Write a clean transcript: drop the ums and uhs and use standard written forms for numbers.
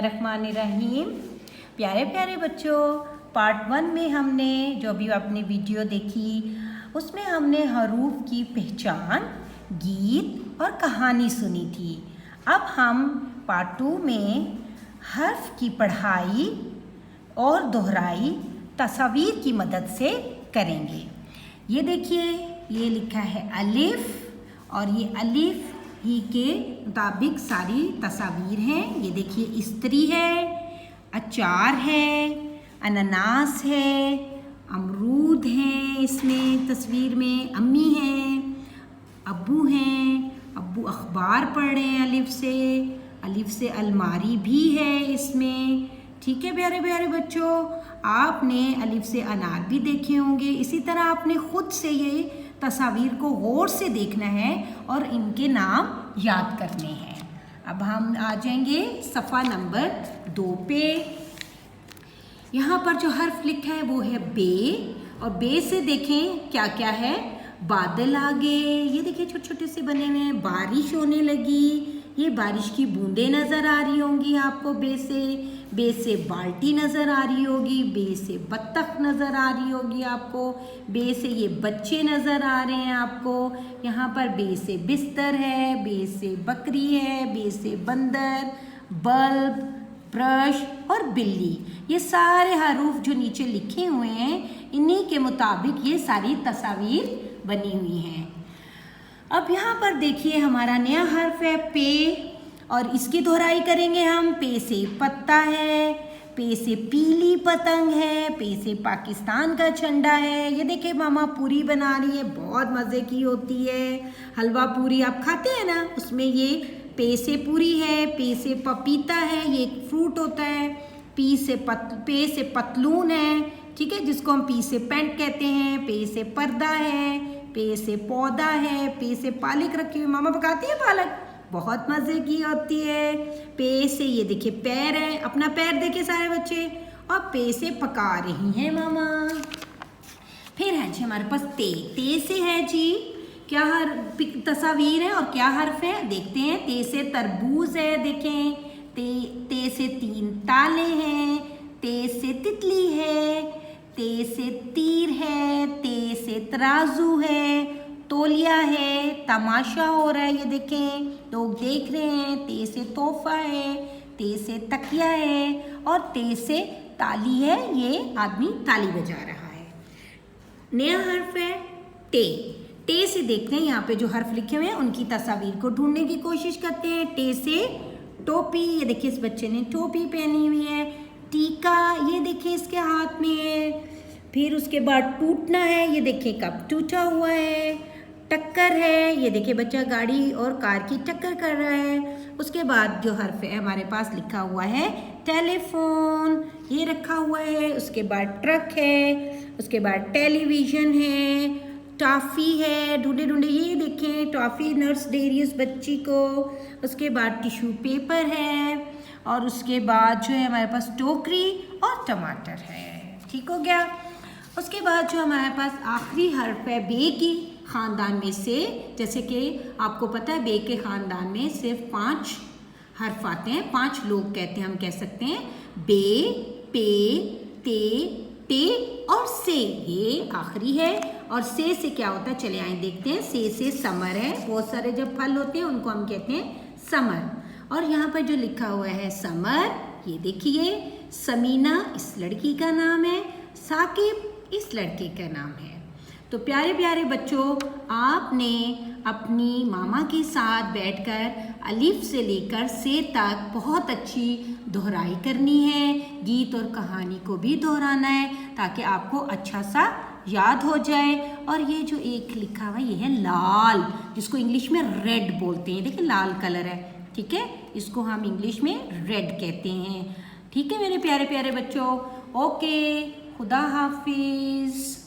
रहमानिर्रहीम। प्यारे प्यारे बच्चों, पार्ट 1 में हमने जो भी आपने वीडियो देखी उसमें हमने हरूफ की पहचान, गीत और कहानी सुनी थी। अब हम पार्ट 2 में हर्फ की पढ़ाई और दोहराई तस्वीर की मदद से करेंगे। ये देखिए, ये लिखा है अलिफ और ये अलिफ ही के मुताबिक सारी तस्वीर हैं। ये देखिए, स्त्री है, अचार है, अनानास है, अमरूद हैं, इसमें तस्वीर में अम्मी हैं, अब्बू हैं, अब्बू अखबार पढ़ रहे हैं अलिफ से अलमारी भी है इसमें। ठीक है प्यारे प्यारे बच्चों, आपने अलिफ से अनार भी देखे होंगे। इसी तरह आपने खुद से ये तस्वीर को गौर से देखना है और इनके नाम याद करने हैं। अब हम आ जाएंगे सफ़ा नंबर 2 पे। यहाँ पर जो हर्फ लिखा है वो है बे, और बे से देखें क्या क्या है। बादल आ गए, ये देखिए छोटे छोटे से बने हुए हैं। बारिश होने लगी, ये बारिश की बूंदें नज़र आ रही होंगी आपको बे से। बे से बाल्टी नज़र आ रही होगी, बे से बत्तख नज़र आ रही होगी आपको, बे से ये बच्चे नज़र आ रहे हैं आपको। यहाँ पर बे से बिस्तर है, बे से बकरी है, बे से बंदर, बल्ब, ब्रश और बिल्ली। ये सारे हरूफ जो नीचे लिखे हुए हैं, इन्हीं के मुताबिक ये सारी तस्वीर बनी हुई हैं। अब यहाँ पर देखिए, हमारा नया हर्फ है पे, और इसकी दोहराई करेंगे हम। पे से पत्ता है, पे से पीली पतंग है, पे से पाकिस्तान का झंडा है। ये देखिए मामा पूरी बना रही है, बहुत मज़े की होती है। हलवा पूरी आप खाते हैं ना, उसमें ये पे से पूरी है। पे से पपीता है, ये एक फ्रूट होता है। पे से पतलून है, ठीक है, जिसको हम पी से पेंट कहते हैं। पे से पर्दा है, पे से पौधा है, पे से पालक रखी हुई, मामा पकाती है पालक, बहुत मज़े की होती है। पे से ये देखिए पैर है, अपना पैर देखिए सारे बच्चे, और पे से पका रही हैं मामा। फिर है जी हमारे पास ते से है जी, क्या हर तस्वीर है और क्या हर्फ है देखते हैं। ते से तरबूज है, देखें। ते से 3 ताले हैं। ते से तितली है, ते से तीर है, ते से तराजू है, तौलिया है, तमाशा हो रहा है, ये देखें लोग देख रहे हैं। ते से तोहफा है, ते से तकिया है, और ते से ताली है, ये आदमी ताली बजा रहा है। नया हर्फ है टे से देखते हैं, यहाँ पे जो हर्फ लिखे हुए हैं उनकी तस्वीर को ढूंढने की कोशिश करते हैं। टे से टोपी, ये देखिए इस बच्चे ने टोपी पहनी हुई है। टीका, ये देखिए इसके हाथ में है। फिर उसके बाद टूटना है, ये देखिए कब टूटा हुआ है। टक्कर है, ये देखिए बच्चा गाड़ी और कार की टक्कर कर रहा है। उसके बाद जो हर्फ है हमारे पास लिखा हुआ है टेलीफोन, ये रखा हुआ है। उसके बाद ट्रक है, उसके बाद टेलीविज़न है, टॉफ़ी है, ढूंढे ढूंढे ये देखें टॉफ़ी नर्स दे रही है उस बच्ची को। उसके बाद टिश्यू पेपर है, और उसके बाद जो है हमारे पास टोकरी और टमाटर है। ठीक हो गया। उसके बाद जो हमारे पास आखिरी हर्फ है बे की ख़ानदान में से, जैसे कि आपको पता है बे के ख़ानदान में सिर्फ 5 हर्फ आते हैं, 5 लोग कहते हैं, हम कह सकते हैं बे, पे, ते और से, ये आखिरी है। और से क्या होता है, चले आए देखते हैं। से समर है, बहुत सारे जब फल होते हैं उनको हम कहते हैं समर। और यहाँ पर जो लिखा हुआ है समर, ये देखिए समीना इस लड़की का नाम है, साकिब इस लड़के का नाम है। तो प्यारे प्यारे बच्चों, आपने अपनी मामा के साथ बैठकर अलिफ से लेकर से तक बहुत अच्छी दोहराई करनी है। गीत और कहानी को भी दोहराना है ताकि आपको अच्छा सा याद हो जाए। और ये जो एक लिखा हुआ ये है लाल, जिसको इंग्लिश में रेड बोलते हैं। देखिए लाल कलर है, ठीक है, इसको हम इंग्लिश में रेड कहते हैं। ठीक है मेरे प्यारे प्यारे बच्चों, ओके, खुदा हाफिज़।